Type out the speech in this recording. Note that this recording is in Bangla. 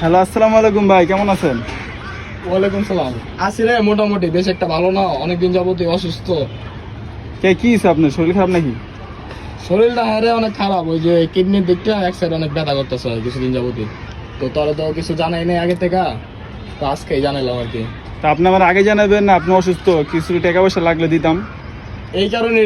হ্যালো, আসসালামু আলাইকুম ভাই, কেমন আছেন? ওয়ালাইকুম সালাম। আছি রে, মোটামুটি। বেশ একটা ভালো না, অনেকদিন যাবতীয় অসুস্থ। কি হয়েছে আপনার? শরীর খারাপ নাকি? শরীরটা হ্যাঁ রে, অনেক খারাপ। ওই যে কিডনির দিকটা এক সাইড অনেক ব্যথা করতেছে কিছুদিন যাবতীয়। তো তোরা তো কিছু জানাই নাই আগে থেকে, তো আজকেই জানাইলাম আর কি। তা আপনি আমার আগে জানাবেন না? আপনি অসুস্থ, কিছু টাকা পয়সা লাগলে দিতাম। এই কারণে